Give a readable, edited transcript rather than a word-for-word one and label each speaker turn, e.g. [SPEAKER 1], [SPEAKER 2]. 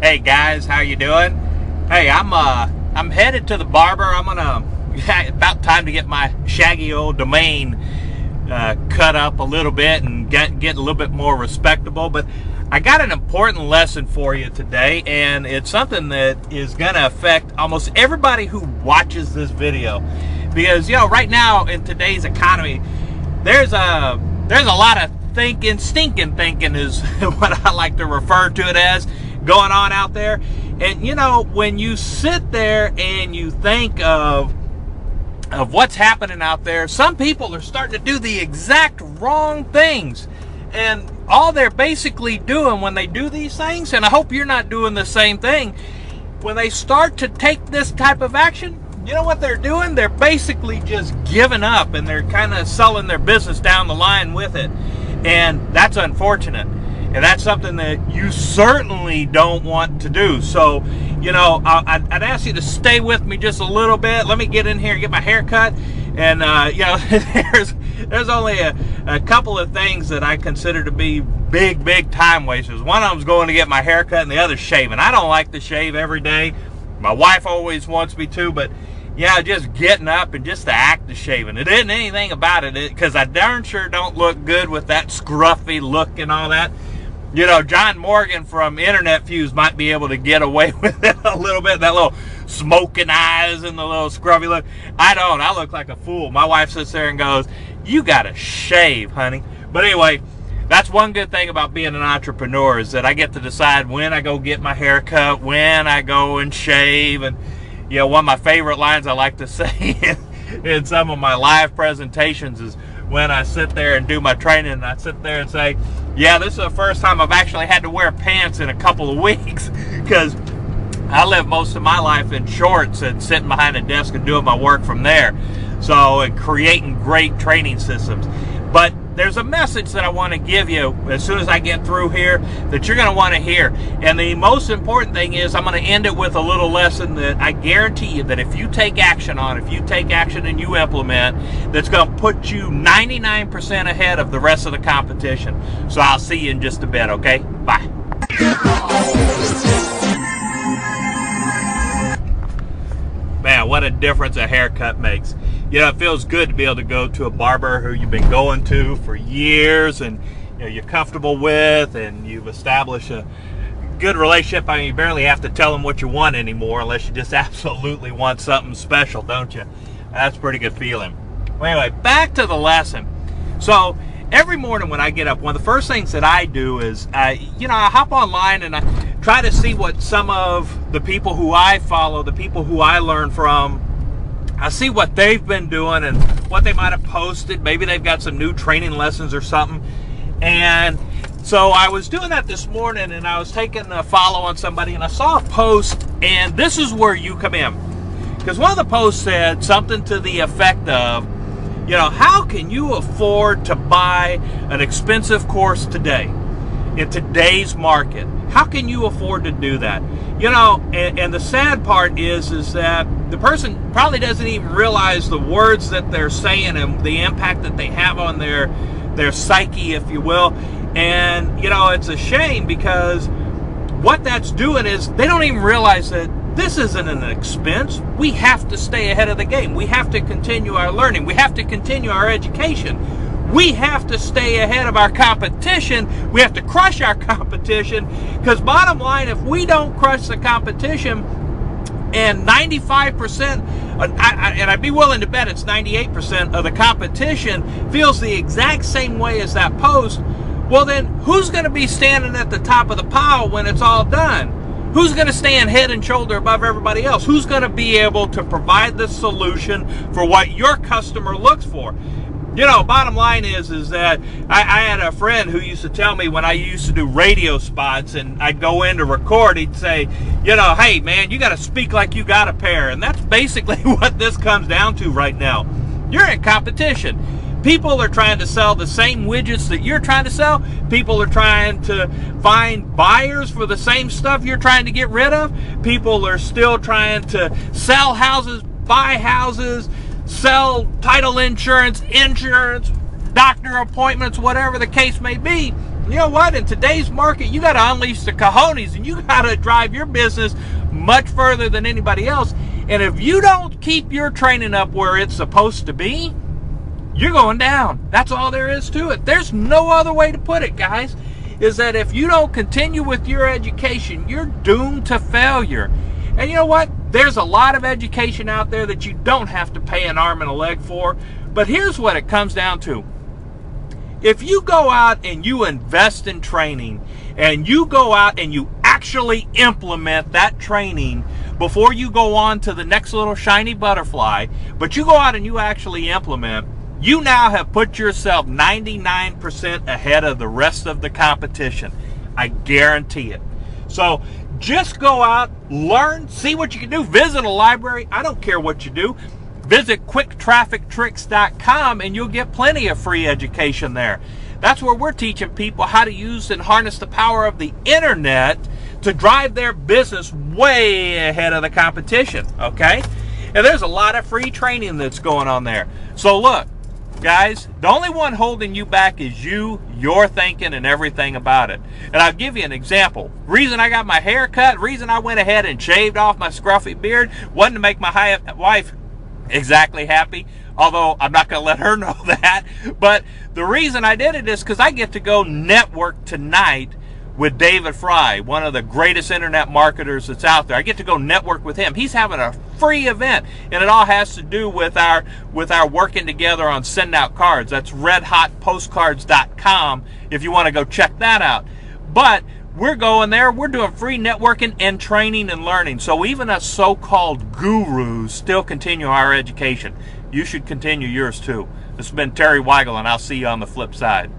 [SPEAKER 1] Hey guys, how you doing? Hey, I'm headed to the barber. I'm gonna about time to get my shaggy old domain cut up a little bit and get a little bit more respectable. But I got an important lesson for you today, and it's something that is gonna affect almost everybody who watches this video, because right now in today's economy, there's a lot of stinking thinking is what I like to refer to it as, going on out there. And when you sit there and you think of what's happening out there, some people are starting to do the exact wrong things. And all they're basically doing when they do these things, and I hope you're not doing the same thing, when they start to take this type of action, you know what they're doing? They're basically just giving up, and they're kind of selling their business down the line with it. And that's unfortunate. And that's something that you certainly don't want to do. So, I'd ask you to stay with me just a little bit. Let me get in here and get my hair cut. And, there's only a couple of things that I consider to be big time wasters. One of them's going to get my hair cut, and the other's shaving. I don't like to shave every day. My wife always wants me to, but just getting up and just the act of shaving. It isn't anything about it, because I darn sure don't look good with that scruffy look and all that. John Morgan from Internet Fuse might be able to get away with it a little bit, that little smoking eyes and the little scruffy look. I don't. I look like a fool. My wife sits there and goes, "You gotta shave, honey." But anyway, that's one good thing about being an entrepreneur, is that I get to decide when I go get my hair cut, when I go and shave. And one of my favorite lines I like to say in some of my live presentations is when I sit there and do my training, and I sit there and say, this is the first time I've actually had to wear pants in a couple of weeks, because I live most of my life in shorts and sitting behind a desk and doing my work from there. So, and creating great training systems. But there's a message that I want to give you as soon as I get through here that you're going to want to hear. And the most important thing is, I'm going to end it with a little lesson that I guarantee you that if you take action on, if you take action and you implement, that's going to put you 99% ahead of the rest of the competition. So I'll see you in just a bit, okay? Bye. Man, what a difference a haircut makes. It feels good to be able to go to a barber who you've been going to for years, and you're comfortable with, and you've established a good relationship. I mean, you barely have to tell them what you want anymore, unless you just absolutely want something special, don't you? That's a pretty good feeling. Well, anyway, back to the lesson. So every morning when I get up, one of the first things that I do is I hop online and I try to see what some of the people who I follow, the people who I learn from, I see what they've been doing and what they might have posted. Maybe they've got some new training lessons or something. And so I was doing that this morning, and I was taking a follow on somebody, and I saw a post, and this is where you come in. Because one of the posts said something to the effect of, how can you afford to buy an expensive course today, in today's market? How can you afford to do that? And the sad part is that the person probably doesn't even realize the words that they're saying and the impact that they have on their psyche, if you will. And, it's a shame, because what that's doing is they don't even realize that this isn't an expense. We have to stay ahead of the game. We have to continue our learning. We have to continue our education. We have to stay ahead of our competition. We have to crush our competition, because bottom line, if we don't crush the competition, and 95%, and I'd be willing to bet it's 98% of the competition feels the exact same way as that post, well then, who's going to be standing at the top of the pile when it's all done? Who's going to stand head and shoulder above everybody else? Who's going to be able to provide the solution for what your customer looks for? Bottom line is that I had a friend who used to tell me, when I used to do radio spots and I'd go in to record, he'd say, hey man, you got to speak like you got a pair. And that's basically what this comes down to right now. You're in competition. People are trying to sell the same widgets that you're trying to sell. People are trying to find buyers for the same stuff you're trying to get rid of. People are still trying to sell houses, buy houses, sell title insurance, doctor appointments, whatever the case may be. you know what? In today's market, you got to unleash the cojones, and you got to drive your business much further than anybody else. And if you don't keep your training up where it's supposed to be, you're going down. That's all there is to it. There's no other way to put it, guys, is that if you don't continue with your education, you're doomed to failure. And you know what? There's a lot of education out there that you don't have to pay an arm and a leg for. But here's what it comes down to. If you go out and you invest in training, and you go out and you actually implement that training before you go on to the next little shiny butterfly, but you go out and you actually implement, you now have put yourself 99% ahead of the rest of the competition. I guarantee it. So just go out, learn, see what you can do, visit a library. I don't care what you do. Visit quicktraffictricks.com and you'll get plenty of free education there. That's where we're teaching people how to use and harness the power of the internet to drive their business way ahead of the competition, okay? And there's a lot of free training that's going on there. So look, guys, the only one holding you back is you, your thinking, and everything about it. And I'll give you an example. Reason I got my hair cut, reason I went ahead and shaved off my scruffy beard, wasn't to make my wife exactly happy, although I'm not going to let her know that. But the reason I did it is because I get to go network tonight with David Fry, one of the greatest internet marketers that's out there. I get to go network with him. He's having a free event, and it all has to do with our working together on send out cards. That's redhotpostcards.com if you want to go check that out. But we're going there. We're doing free networking and training and learning. So even us so-called gurus still continue our education. You should continue yours too. This has been Terry Wygal, and I'll see you on the flip side.